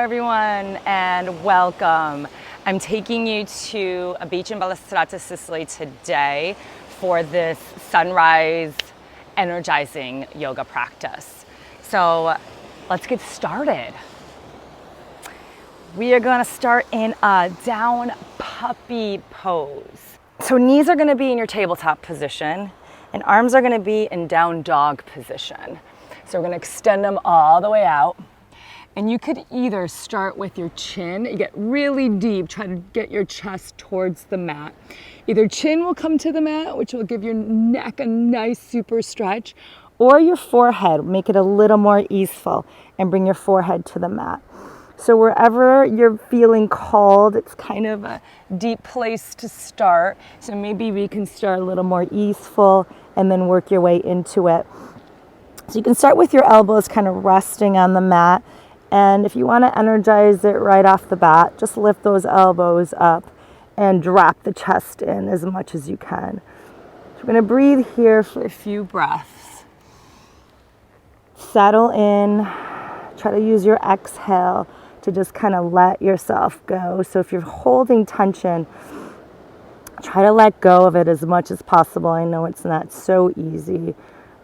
everyone, and welcome. I'm taking you to a beach in Balestrata, Sicily today for this sunrise energizing yoga practice. So let's get started. We are going to start in a down puppy pose. So knees are going to be in your tabletop position and arms are going to be in down dog position. So we're going to extend them all the way out. And you could either start with your chin, you get really deep, try to get your chest towards the mat. Either chin will come to the mat, which will give your neck a nice super stretch, or your forehead, make it a little more easeful and bring your forehead to the mat. So wherever you're feeling called, it's kind of a deep place to start. So maybe we can start a little more easeful and then work your way into it. So you can start with your elbows kind of resting on the mat. And if you want to energize it right off the bat, just lift those elbows up and drop the chest in as much as you can. So we're going to breathe here for a few breaths. Settle in. Try to use your exhale to just kind of let yourself go. So if you're holding tension, try to let go of it as much as possible. I know it's not so easy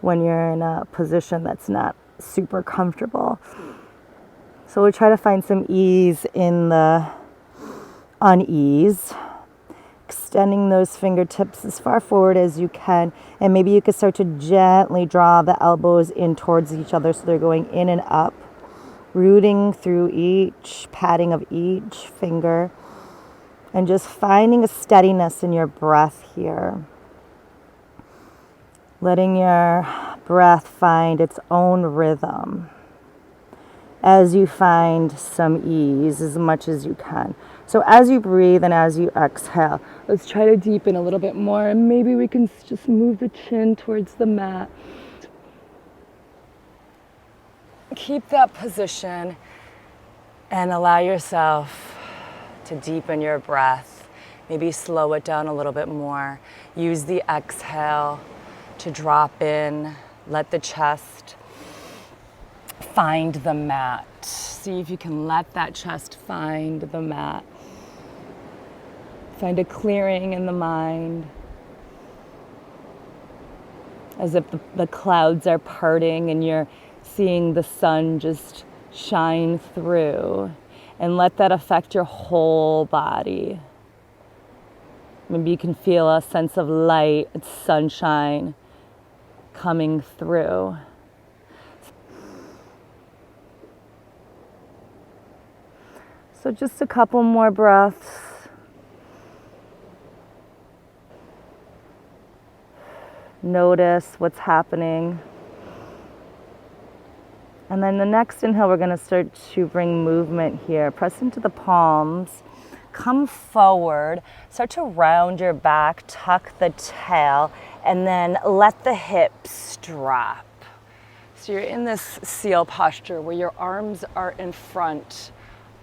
when you're in a position that's not super comfortable. So we'll try to find some ease in the unease. Extending those fingertips as far forward as you can. And maybe you could start to gently draw the elbows in towards each other so they're going in and up. Rooting through each patting of each finger. And just finding a steadiness in your breath here. Letting your breath find its own rhythm as you find some ease as much as you can. So as you breathe and as you exhale, let's try to deepen a little bit more, and maybe we can just move the chin towards the mat. Keep that position and allow yourself to deepen your breath. Maybe slow it down a little bit more. Use the exhale to drop in, let the chest find the mat. See if you can let that chest find the mat. Find a clearing in the mind. As if the clouds are parting and you're seeing the sun just shine through. And let that affect your whole body. Maybe you can feel a sense of light, sunshine coming through. So just a couple more breaths. Notice what's happening. And then the next inhale, we're going to start to bring movement here. Press into the palms. Come forward. Start to round your back, tuck the tail, and then let the hips drop. So you're in this seal posture where your arms are in front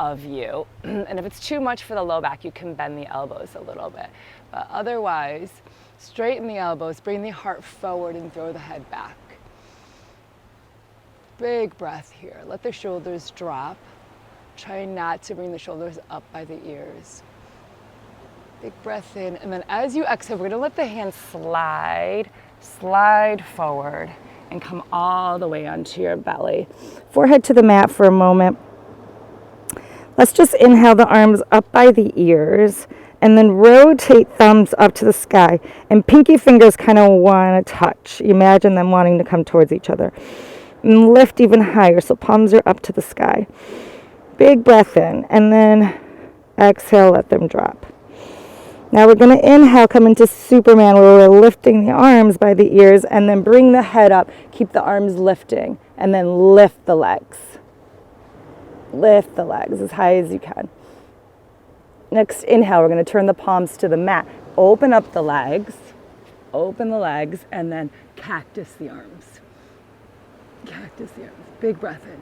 of you. And if it's too much for the low back, you can bend the elbows a little bit. But otherwise, straighten the elbows, bring the heart forward and throw the head back. Big breath here. Let the shoulders drop. Try not to bring the shoulders up by the ears. Big breath in. And then as you exhale, we're going to let the hands slide forward and come all the way onto your belly. Forehead to the mat for a moment. Let's just inhale the arms up by the ears and then rotate thumbs up to the sky. And pinky fingers kind of want to touch. Imagine them wanting to come towards each other. And lift even higher, so palms are up to the sky. Big breath in, and then exhale, let them drop. Now we're going to inhale, come into Superman, where we're lifting the arms by the ears, and then bring the head up. Keep the arms lifting, and then lift the legs. Lift the legs as high as you can. Next inhale, we're going to turn the palms to the mat. Open up the legs, and then cactus the arms. Cactus the arms. Big breath in.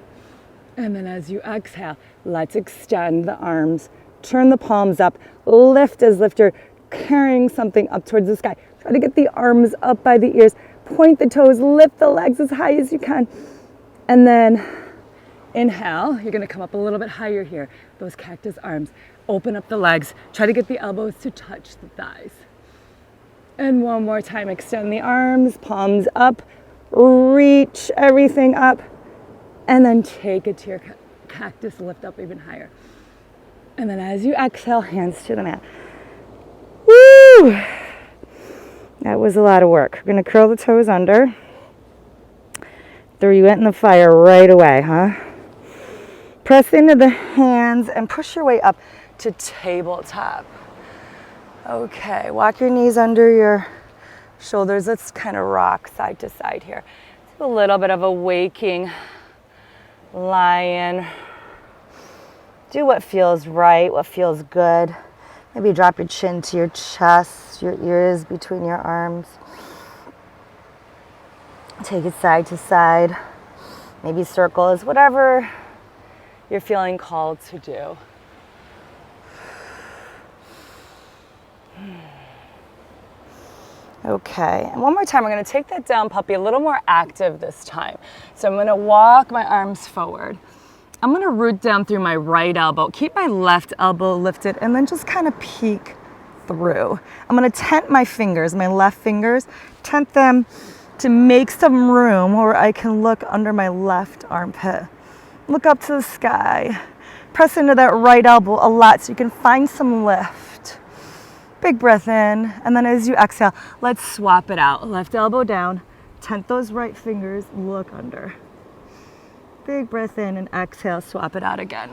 And then as you exhale, let's extend the arms. Turn the palms up. Lift as if you're carrying something up towards the sky. Try to get the arms up by the ears. Point the toes. Lift the legs as high as you can. And then Inhale, you're gonna come up a little bit higher here. Those cactus arms. Open up the legs. Try to get the elbows to touch the thighs. And one more time, extend the arms, palms up, reach everything up, and then take it to your cactus, lift up even higher. And then as you exhale, hands to the mat. Woo! That was a lot of work. We're gonna curl the toes under. Throw you in the fire right away, huh? Press into the hands and push your way up to tabletop. Okay, walk your knees under your shoulders. Let's kind of rock side to side here. A little bit of a waking lion. Do what feels right, what feels good. Maybe drop your chin to your chest, your ears between your arms. Take it side to side. Maybe circles, whatever you're feeling called to do. Okay, and one more time, we're gonna take that down puppy a little more active this time. So I'm gonna walk my arms forward. I'm gonna root down through my right elbow, keep my left elbow lifted, and then just kind of peek through. I'm gonna tent my fingers, my left fingers, tent them to make some room where I can look under my left armpit. Look up to the sky. Press into that right elbow a lot so you can find some lift. Big breath in, and then as you exhale, let's swap it out. Left elbow down, tent those right fingers, look under. Big breath in and exhale, swap it out again.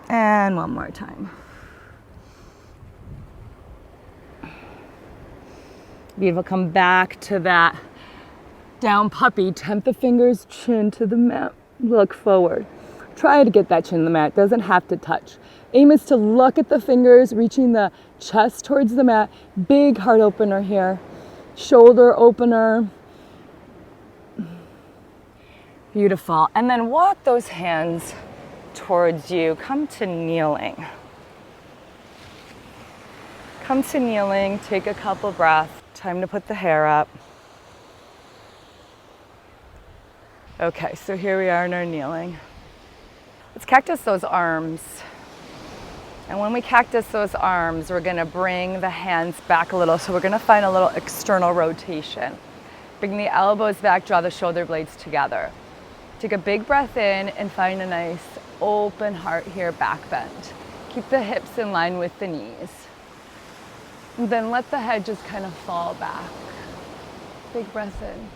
And one more time. Beautiful, come back to that down puppy, tent the fingers, chin to the mat, look forward. Try to get that chin to the mat, doesn't have to touch. Aim is to look at the fingers, reaching the chest towards the mat. Big heart opener here. Shoulder opener. Beautiful. And then walk those hands towards you. Come to kneeling. Come to kneeling. Take a couple breaths. Time to put the hair up. Okay, so here we are in our kneeling. Let's cactus those arms. And when we cactus those arms, we're gonna bring the hands back a little. So we're gonna find a little external rotation. Bring the elbows back, draw the shoulder blades together. Take a big breath in and find a nice open heart here, back bend. Keep the hips in line with the knees. And then let the head just kind of fall back. Big breath in.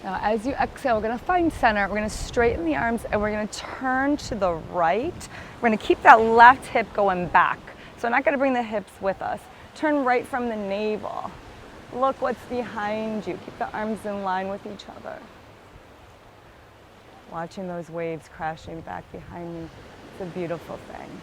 Now, as you exhale, we're gonna find center. We're gonna straighten the arms and we're gonna turn to the right. We're gonna keep that left hip going back. So I'm not gonna bring the hips with us. Turn right from the navel. Look what's behind you. Keep the arms in line with each other. Watching those waves crashing back behind me. It's a beautiful thing.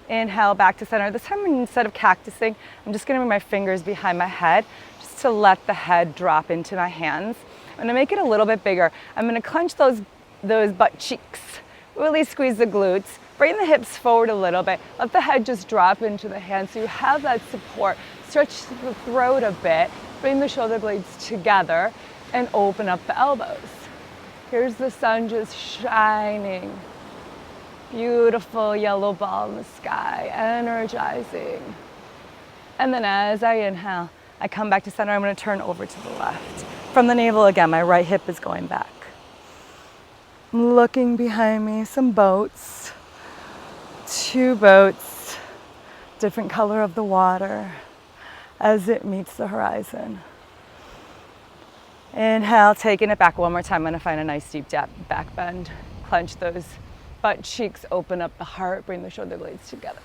Inhale, back to center. This time, instead of cactusing, I'm just gonna bring my fingers behind my head just to let the head drop into my hands. I'm gonna make it a little bit bigger. I'm gonna clench those butt cheeks. Really squeeze the glutes. Bring the hips forward a little bit. Let the head just drop into the hands so you have that support. Stretch the throat a bit. Bring the shoulder blades together and open up the elbows. Here's the sun just shining. Beautiful yellow ball in the sky, energizing. And then as I inhale, I come back to center. I'm going to turn over to the left. From the navel again, my right hip is going back. Looking behind me, some boats. 2 boats, different color of the water as it meets the horizon. Inhale, taking it back one more time. I'm gonna find a nice deep back bend. Clench those butt cheeks, open up the heart, bring the shoulder blades together.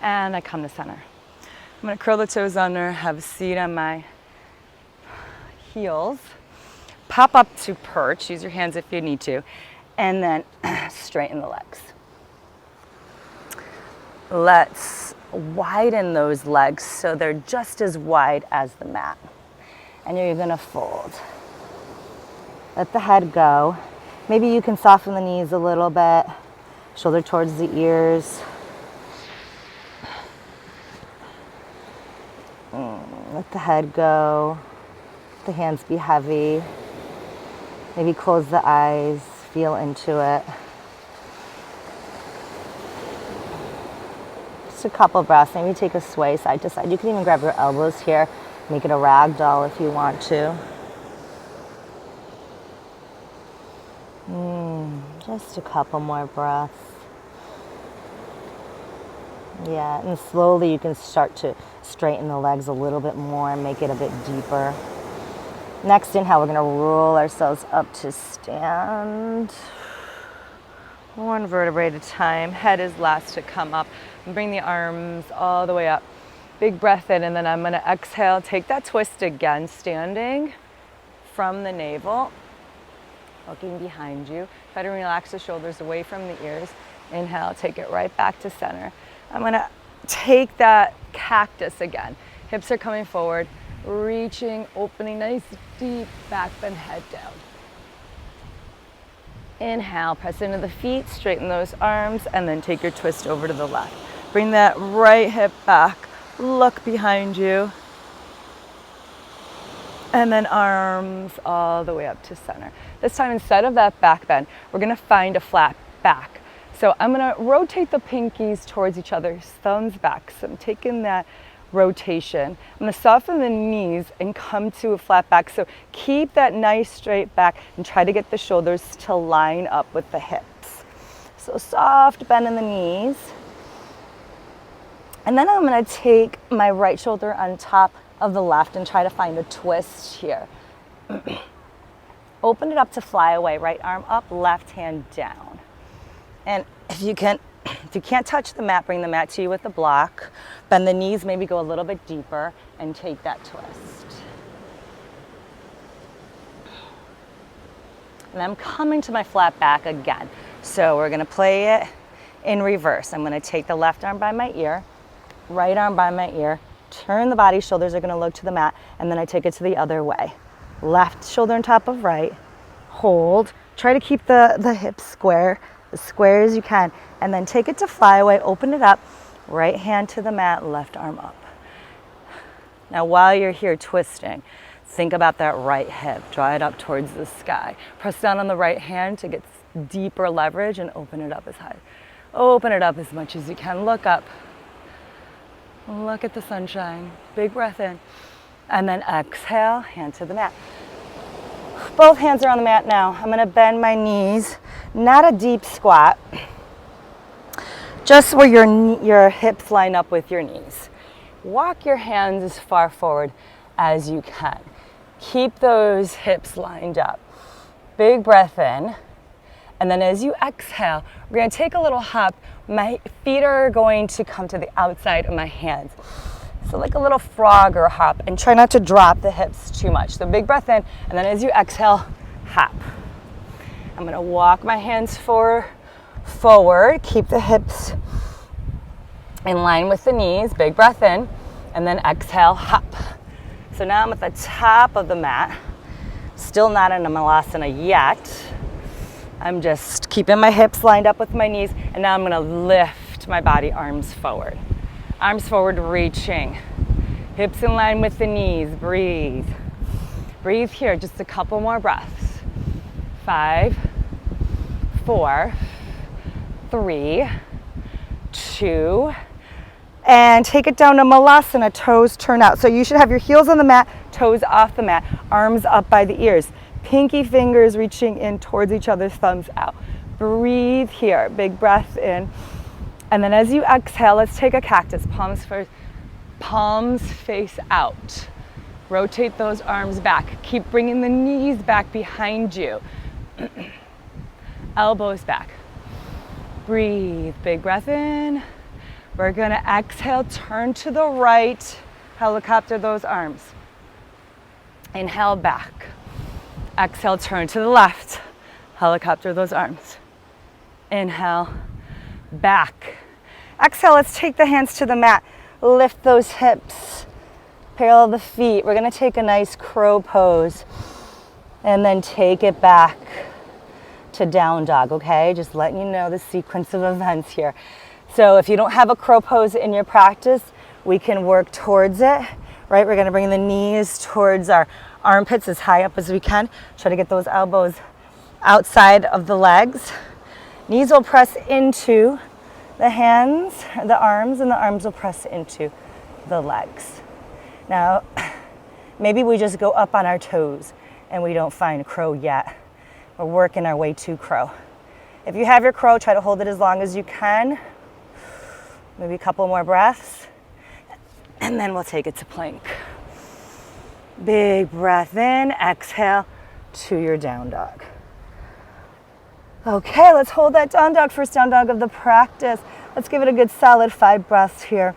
And I come to center. I'm gonna curl the toes under, have a seat on my heels. Pop up to perch, use your hands if you need to, and then straighten the legs. Let's widen those legs so they're just as wide as the mat. And you're gonna fold. Let the head go. Maybe you can soften the knees a little bit, shoulder towards the ears. Let the head go. the hands be heavy. Maybe close the eyes, feel into it. Just a couple breaths. Maybe take a sway side to side. You can even grab your elbows here. Make it a rag doll if you want to. Just a couple more breaths. Yeah, and slowly you can start to straighten the legs a little bit more and make it a bit deeper. Next inhale, we're going to roll ourselves up to stand. One vertebrae at a time. Head is last to come up. And bring the arms all the way up. Big breath in, and then I'm going to exhale. Take that twist again, standing from the navel, looking behind you. Try to relax the shoulders away from the ears. Inhale, take it right back to center. I'm going to take that cactus again. Hips are coming forward. Reaching, opening, nice deep back bend, head down. Inhale, press into the feet, straighten those arms, and then take your twist over to the left. Bring that right hip back, look behind you, and then arms all the way up to center. This time, instead of that back bend, we're gonna find a flat back. So I'm gonna rotate the pinkies towards each other, thumbs back. So I'm taking that rotation. I'm going to soften the knees and come to a flat back. So keep that nice straight back and try to get the shoulders to line up with the hips. So soft bend in the knees. And then I'm going to take my right shoulder on top of the left and try to find a twist here. Open it up to fly away. Right arm up, left hand down. And if you can't touch the mat, bring the mat to you with the block. Bend the knees, maybe go a little bit deeper and take that twist. And I'm coming to my flat back again. So we're gonna play it in reverse. I'm gonna take the left arm by my ear, right arm by my ear, turn the body, shoulders are gonna look to the mat, and then I take it to the other way. Left shoulder on top of right, hold. Try to keep the hips square, as square as you can, and then take it to fly away, open it up, right hand to the mat, left arm up. Now while you're here twisting, think about that right hip, draw it up towards the sky. Press down on the right hand to get deeper leverage and open it up as high. Open it up as much as you can, look up. Look at the sunshine, big breath in, and then exhale, hand to the mat. Both hands are on the mat now. I'm gonna bend my knees, not a deep squat, just where your hips line up with your knees. Walk your hands as far forward as you can. Keep those hips lined up. Big breath in, and then as you exhale, we're gonna take a little hop. My feet are going to come to the outside of my hands. So like a little frog or hop, and try not to drop the hips too much. So big breath in, and then as you exhale, hop. I'm gonna walk my hands forward, keep the hips in line with the knees, big breath in, and then exhale, hop. So now I'm at the top of the mat, still not in a malasana yet. I'm just keeping my hips lined up with my knees, and now I'm gonna lift my body, arms forward. Arms forward, reaching. Hips in line with the knees, breathe. Breathe here, just a couple more breaths. 5, 4, 3, 2, and take it down to malasana, toes turn out. So you should have your heels on the mat, toes off the mat, arms up by the ears. Pinky fingers reaching in towards each other, thumbs out. Breathe here, big breath in. And then as you exhale, let's take a cactus, palms first, palms face out. Rotate those arms back. Keep bringing the knees back behind you. Elbows back. Breathe, big breath in. We're gonna exhale, turn to the right, helicopter those arms. Inhale back. Exhale, turn to the left, helicopter those arms. Inhale, back. Exhale, let's take the hands to the mat. Lift those hips, parallel the feet. We're gonna take a nice crow pose and then take it back to down dog, okay? Just letting you know the sequence of events here. So if you don't have a crow pose in your practice, we can work towards it, right? We're gonna bring the knees towards our armpits as high up as we can. Try to get those elbows outside of the legs. Knees will press into the hands, the arms, and the arms will press into the legs. Now, maybe we just go up on our toes and we don't find crow yet. We're working our way to crow. If you have your crow, try to hold it as long as you can. Maybe a couple more breaths. And then we'll take it to plank. Big breath in, exhale to your down dog. Okay, let's hold that down dog, first down dog of the practice. Let's give it a good solid 5 breaths here.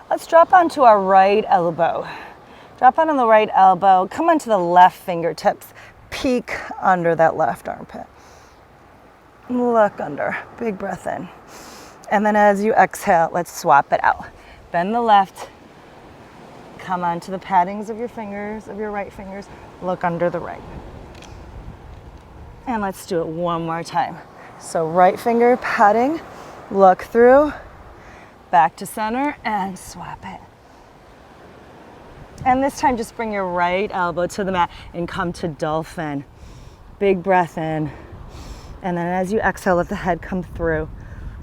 Let's drop onto our right elbow. Drop on the right elbow, come onto the left fingertips, peek under that left armpit. Look under, big breath in. And then as you exhale, let's swap it out. Bend the left, come onto the paddings of your fingers, of your right fingers, look under the right. And let's do it one more time. So right finger padding, look through, back to center, and swap it. And this time just bring your right elbow to the mat and come to dolphin. Big breath in. And then as you exhale, let the head come through.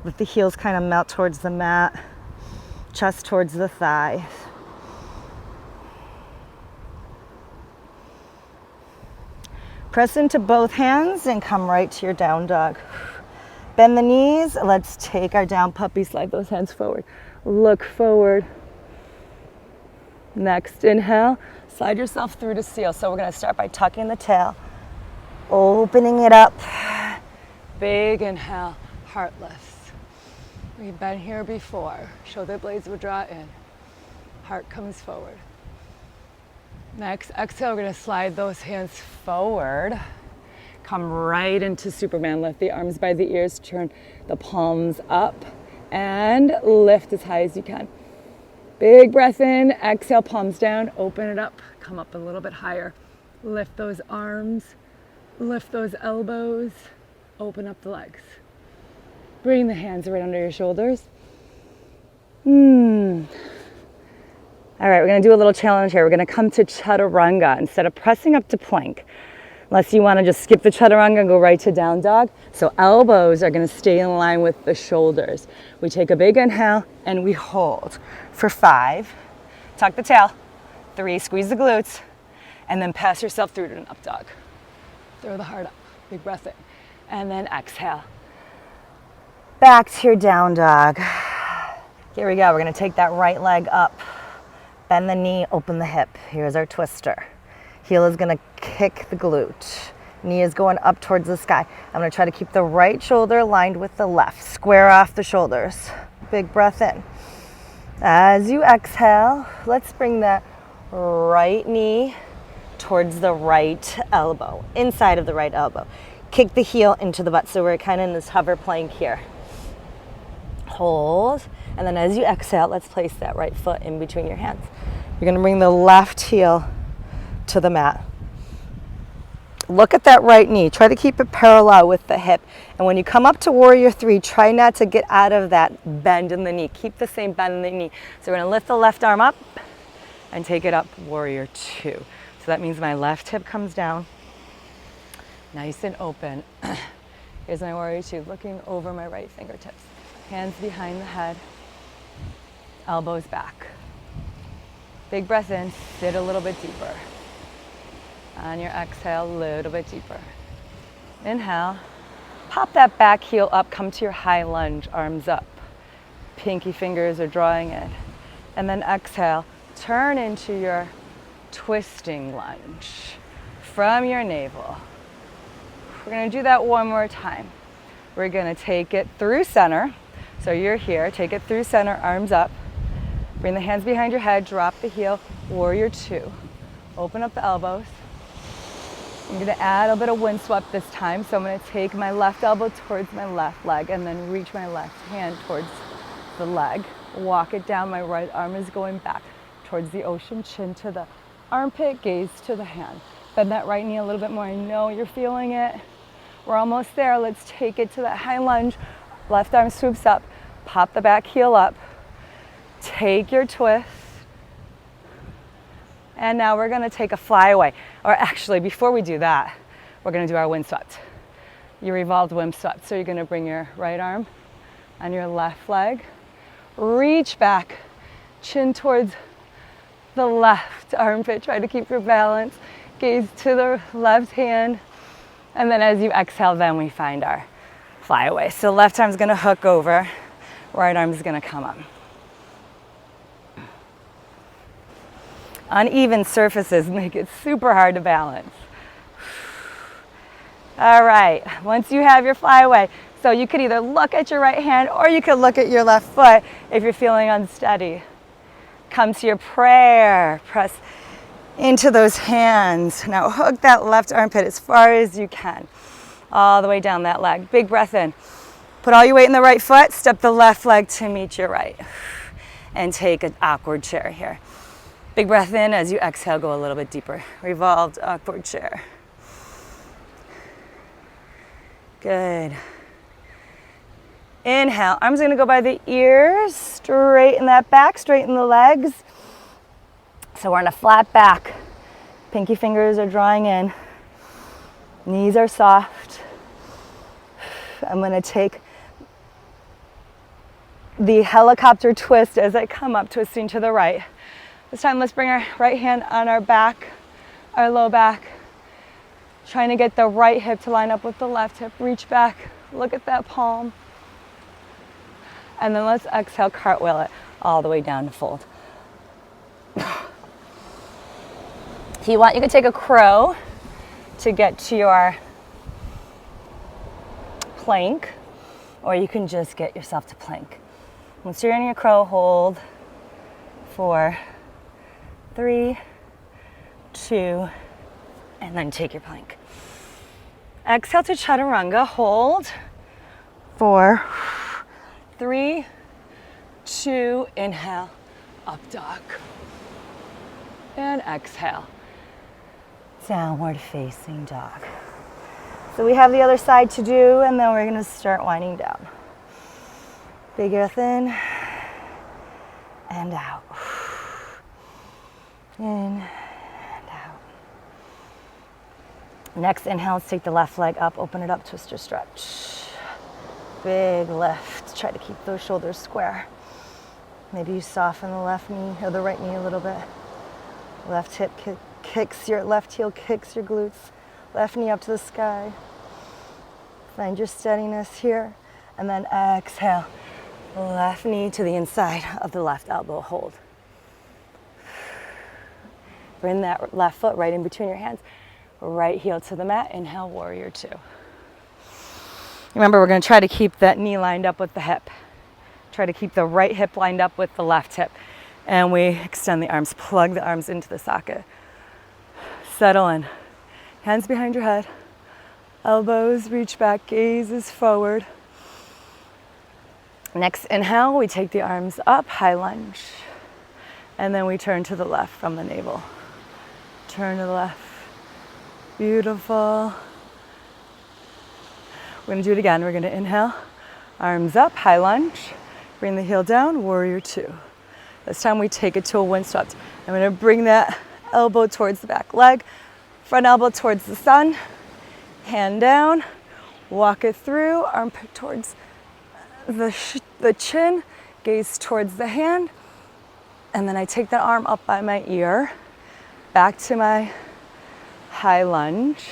Let the heels kind of melt towards the mat, chest towards the thighs. Press into both hands and come right to your down dog. Bend the knees. Let's take our down puppy, slide those hands forward. Look forward. Next inhale, slide yourself through to seal. So we're gonna start by tucking the tail, opening it up. Big inhale, heart lifts. We've been here before. Shoulder blades will draw in. Heart comes forward. Next, exhale, we're gonna slide those hands forward. Come right into Superman. Lift the arms by the ears, turn the palms up, and lift as high as you can. Big breath in, exhale, palms down, open it up, come up a little bit higher. Lift those arms, lift those elbows, open up the legs. Bring the hands right under your shoulders. All right, we're gonna do a little challenge here. We're gonna come to chaturanga instead of pressing up to plank. Unless you wanna just skip the chaturanga and go right to down dog. So elbows are gonna stay in line with the shoulders. We take a big inhale and we hold for 5. Tuck the tail. 3, squeeze the glutes. And then pass yourself through to an up dog. Throw the heart up, big breath in. And then exhale. Back to your down dog. Here we go, we're gonna take that right leg up. Bend the knee, open the hip. Here's our twister. Heel is gonna kick the glute. Knee is going up towards the sky. I'm gonna try to keep the right shoulder aligned with the left. Square off the shoulders. Big breath in. As you exhale, let's bring that right knee towards the right elbow, inside of the right elbow. Kick the heel into the butt, so we're kind of in this hover plank here. Hold, and then as you exhale, let's place that right foot in between your hands. You're gonna bring the left heel to the mat. Look at that right knee. Try to keep it parallel with the hip. And when you come up to Warrior 3, try not to get out of that bend in the knee. Keep the same bend in the knee. So we're gonna lift the left arm up and take it up, Warrior 2. So that means my left hip comes down, nice and open. Here's my Warrior 2, looking over my right fingertips. Hands behind the head, elbows back. Big breath in, sit a little bit deeper. On your exhale, a little bit deeper. Inhale, pop that back heel up, come to your high lunge, arms up. Pinky fingers are drawing in. And then exhale, turn into your twisting lunge from your navel. We're gonna do that one more time. We're gonna take it through center. So you're here, take it through center, arms up. Bring the hands behind your head, drop the heel, Warrior 2. Open up the elbows. I'm gonna add a bit of wind swept this time. So I'm gonna take my left elbow towards my left leg and then reach my left hand towards the leg. Walk it down, my right arm is going back towards the ocean, chin to the armpit, gaze to the hand. Bend that right knee a little bit more. I know you're feeling it. We're almost there. Let's take it to that high lunge. Left arm swoops up, pop the back heel up. Take your twist. And now we're gonna take a flyaway. Or actually, before we do that, we're gonna do our wind swept. Your revolved wind swept. So you're gonna bring your right arm on your left leg. Reach back, chin towards the left armpit. Try to keep your balance. Gaze to the left hand. And then as you exhale, then we find our flyaway. So left arm's gonna hook over, right arm's gonna come up. Uneven surfaces make it super hard to balance. All right, once you have your flyaway, so you could either look at your right hand or you could look at your left foot if you're feeling unsteady. Come to your prayer, press into those hands. Now hook that left armpit as far as you can, all the way down that leg. Big breath in. Put all your weight in the right foot, step the left leg to meet your right, and take an awkward chair here. Big breath in. As you exhale, go a little bit deeper. Revolved awkward chair. Good. Inhale. Arms are going to go by the ears. Straighten that back. Straighten the legs. So we're on a flat back. Pinky fingers are drawing in. Knees are soft. I'm going to take the helicopter twist as I come up, twisting to the right. This time, let's bring our right hand on our back, our low back. Trying to get the right hip to line up with the left hip. Reach back, look at that palm. And then let's exhale, cartwheel it all the way down to fold. If you want, you can take a crow to get to your plank, or you can just get yourself to plank. Once you're in your crow, hold for 3, 2, and then take your plank. Exhale to chaturanga, hold for 3, 2, inhale, up dog. And exhale, downward facing dog. So we have the other side to do, and then we're gonna start winding down. Big breath in and out. In and out. Next inhale, let's take the left leg up, open it up, twist or stretch. Big lift. Try to keep those shoulders square. Maybe you soften the left knee or the right knee a little bit. Left hip kicks your left heel, kicks your glutes. Left knee up to the sky. Find your steadiness here. And then exhale. Left knee to the inside of the left elbow. Hold. Bring that left foot right in between your hands. Right heel to the mat. Inhale, warrior two. Remember, we're going to try to keep that knee lined up with the hip. Try to keep the right hip lined up with the left hip. And we extend the arms, plug the arms into the socket. Settle in. Hands behind your head. Elbows reach back, gaze is forward. Next inhale, we take the arms up, high lunge. And then we turn to the left from the navel. Turn to the left. Beautiful. We're gonna do it again. We're gonna inhale, arms up, high lunge. Bring the heel down, warrior two. This time we take it to a wind swept. I'm gonna bring that elbow towards the back leg, front elbow towards the sun, hand down, walk it through, armpit towards the chin, gaze towards the hand, and then I take that arm up by my ear, back to my high lunge.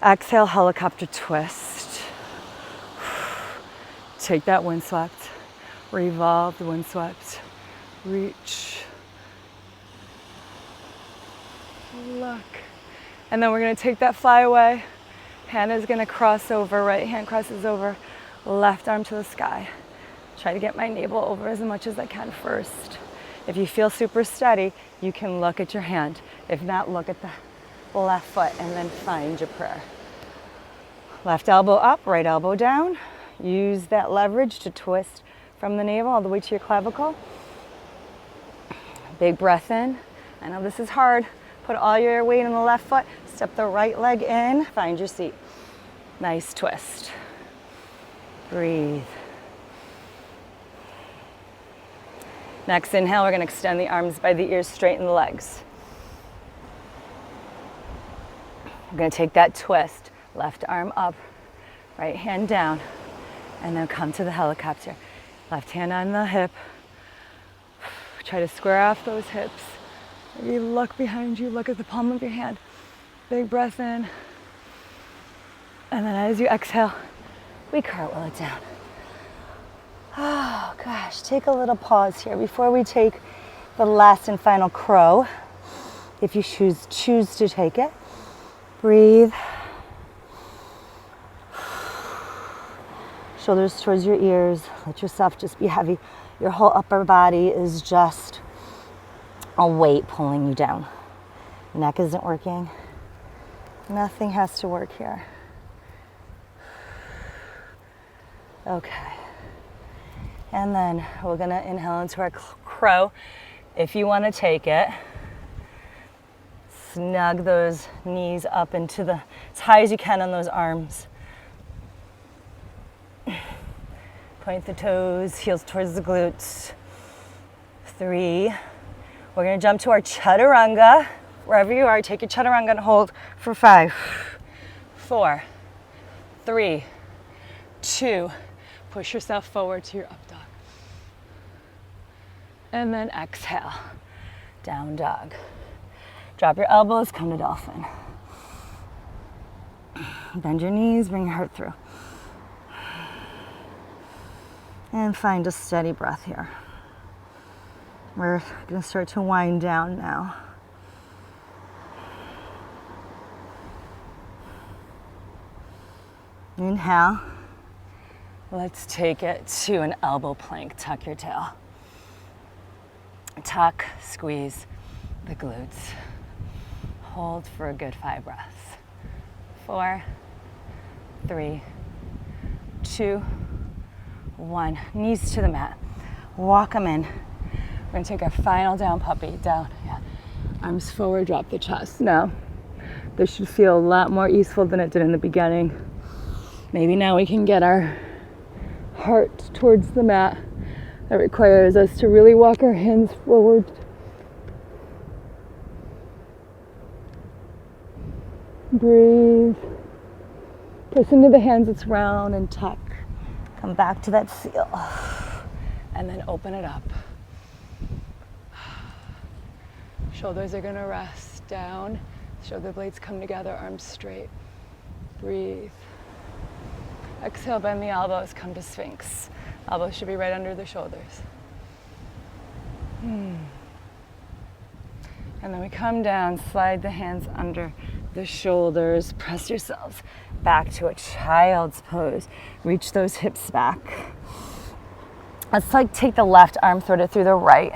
Exhale, helicopter twist. Take that wind swept, revolve the wind swept, reach, look. And then we're gonna take that fly away. Hand is gonna cross over, right hand crosses over, left arm to the sky. Try to get my navel over as much as I can first. If you feel super steady, you can look at your hand. If not, look at the left foot and then find your prayer. Left elbow up, right elbow down. Use that leverage to twist from the navel all the way to your clavicle. Big breath in. I know this is hard. Put all your weight on the left foot. Step the right leg in. Find your seat. Nice twist. Breathe. Next inhale, we're going to extend the arms by the ears, straighten the legs. We're going to take that twist, left arm up, right hand down, and then come to the helicopter. Left hand on the hip. Try to square off those hips. Maybe look behind you, look at the palm of your hand. Big breath in. And then as you exhale, we cartwheel it down. Oh gosh, take a little pause here before we take the last and final crow. If you choose to take it. Breathe. Shoulders towards your ears. Let yourself just be heavy. Your whole upper body is just a weight pulling you down. Neck isn't working. Nothing has to work here. Okay. And then we're gonna inhale into our crow. If you wanna take it, snug those knees up into as high as you can on those arms. Point the toes, heels towards the glutes. 3. We're gonna jump to our chaturanga. Wherever you are, take your chaturanga and hold for 5, 4, 3, 2. Push yourself forward to your up dog. And then exhale, down dog. Drop your elbows, come to dolphin. Bend your knees, bring your heart through. And find a steady breath here. We're gonna start to wind down now. Inhale. Let's take it to an elbow plank. Tuck your tail. Tuck, squeeze the glutes. Hold for a good 5 breaths. 4, 3, 2, 1. Knees to the mat. Walk them in. We're gonna take our final down puppy. Down, yeah. Arms forward, drop the chest. Now, this should feel a lot more easeful than it did in the beginning. Maybe now we can get our heart towards the mat. That requires us to really walk our hands forward. Breathe. Press into the hands, it's round and tuck. Come back to that seal. And then open it up. Shoulders are gonna rest down. Shoulder blades come together, arms straight. Breathe. Exhale, bend the elbows, come to Sphinx. Elbows should be right under the shoulders. And then we come down, slide the hands under the shoulders, press yourselves back to a child's pose. Reach those hips back. Let's take the left arm, thread it through the right.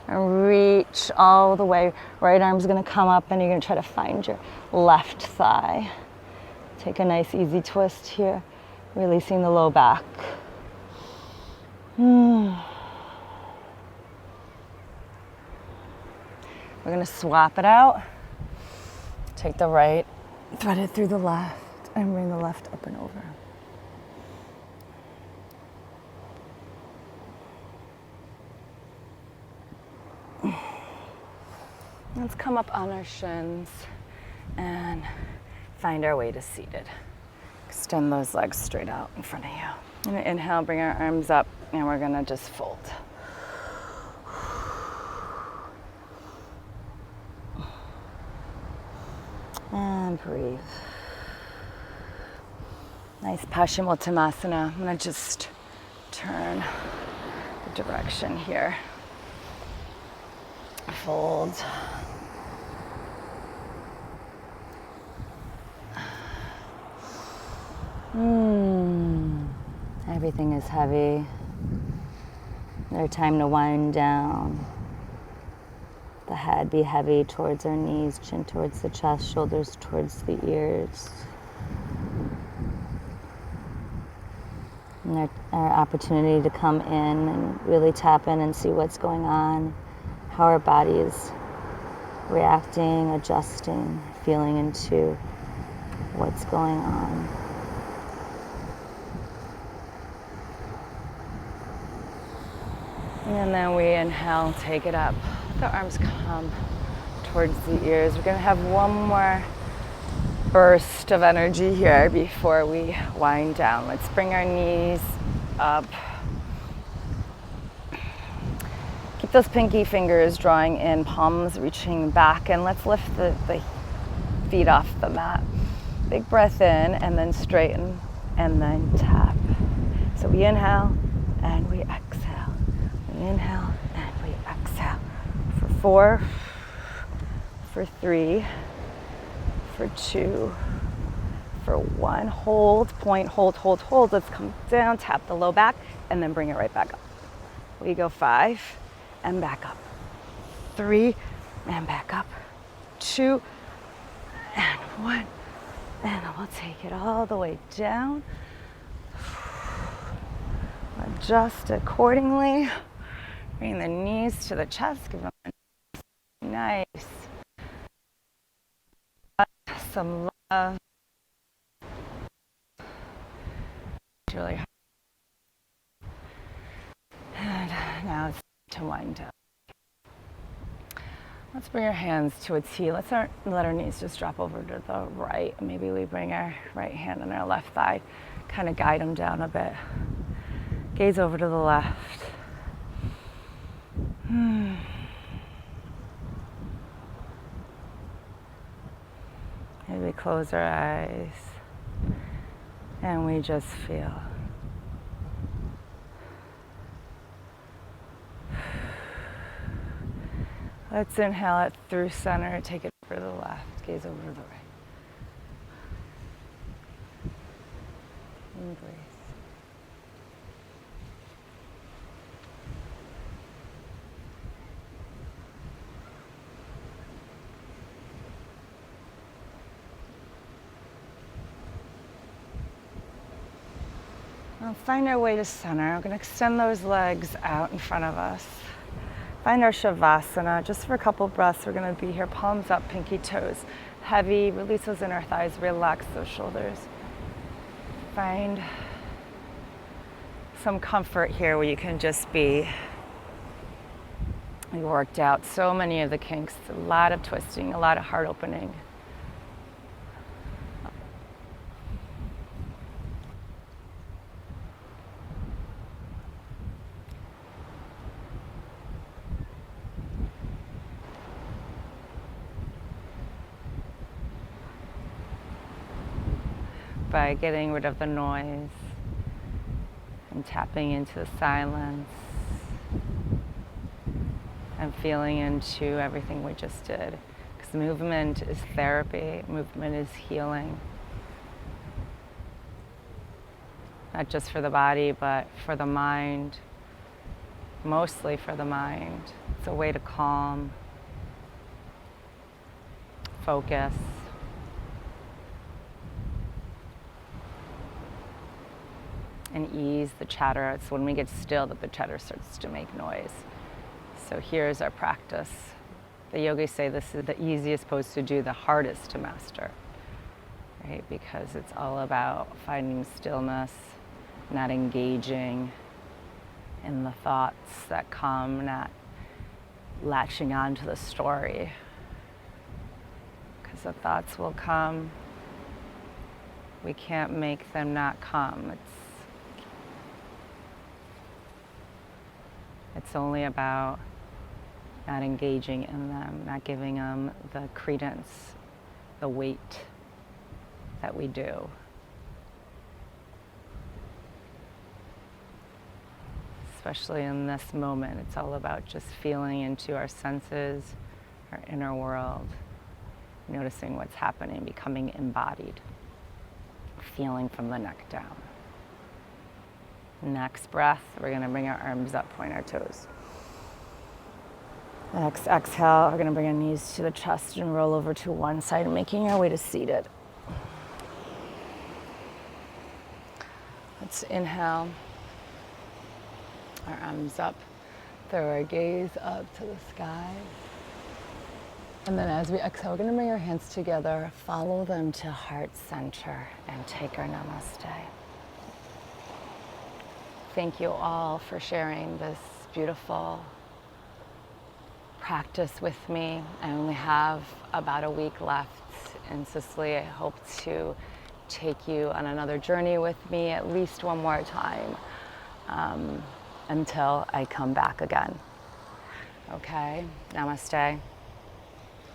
And reach all the way. Right arm's gonna come up and you're gonna try to find your left thigh. Take a nice easy twist here, releasing the low back. We're gonna swap it out. Take the right, thread it through the left, and bring the left up and over. Let's come up on our shins and find our way to seated. Extend those legs straight out in front of you. I'm gonna inhale, bring our arms up, and we're gonna just fold. And breathe. Nice Paschimottanasana. I'm gonna just turn the direction here. Fold. Everything is heavy. There's time to wind down. The head be heavy towards our knees, chin towards the chest, shoulders towards the ears. And our opportunity to come in and really tap in and see what's going on, how our body is reacting, adjusting, feeling into what's going on. And then we inhale, take it up. Let the arms come towards the ears. We're going to have one more burst of energy here before we wind down. Let's bring our knees up. Keep those pinky fingers drawing in, palms reaching back, and let's lift the feet off the mat. Big breath in, and then straighten, and then tap. So we inhale, and we exhale. We inhale, and we exhale. For 4, for 3, for 2, for 1. Hold, point, hold, hold, hold. Let's come down, tap the low back, and then bring it right back up. We go 5, and back up. 3, and back up. 2, and 1. And we'll take it all the way down. Adjust accordingly. Bring the knees to the chest. Give them a nice. Some love. It's really hard. And now it's to wind down. Let's bring our hands to a T. Let's let our knees just drop over to the right. Maybe we bring our right hand on our left thigh, kind of guide them down a bit. Gaze over to the left. Maybe we close our eyes and we just feel. Let's inhale it through center, take it over to the left, gaze over to the right. And breathe. Now find our way to center. We're going to extend those legs out in front of us. Find our Shavasana. Just for a couple breaths, we're going to be here. Palms up, pinky toes. Heavy. Release those inner thighs. Relax those shoulders. Find some comfort here where you can just be. We worked out so many of the kinks. A lot of twisting, a lot of heart opening. By getting rid of the noise and tapping into the silence and feeling into everything we just did. Because movement is therapy, movement is healing. Not just for the body, but for the mind, mostly for the mind. It's a way to calm, focus, and ease the chatter. It's when we get still that the chatter starts to make noise. So here's our practice. The yogis say this is the easiest pose to do, the hardest to master, right? Because it's all about finding stillness, not engaging in the thoughts that come, not latching onto the story. Because the thoughts will come. We can't make them not come. It's only about not engaging in them, not giving them the credence, the weight that we do. Especially in this moment, it's all about just feeling into our senses, our inner world, noticing what's happening, becoming embodied, feeling from the neck down. Next breath, we're going to bring our arms up, point our toes. Next exhale, we're going to bring our knees to the chest and roll over to one side, making our way to seated. Let's inhale, our arms up, throw our gaze up to the sky. And then as we exhale, we're going to bring our hands together, follow them to heart center, and take our namaste. Thank you all for sharing this beautiful practice with me. I only have about a week left in Sicily. I hope to take you on another journey with me at least one more time until I come back again. Okay, namaste.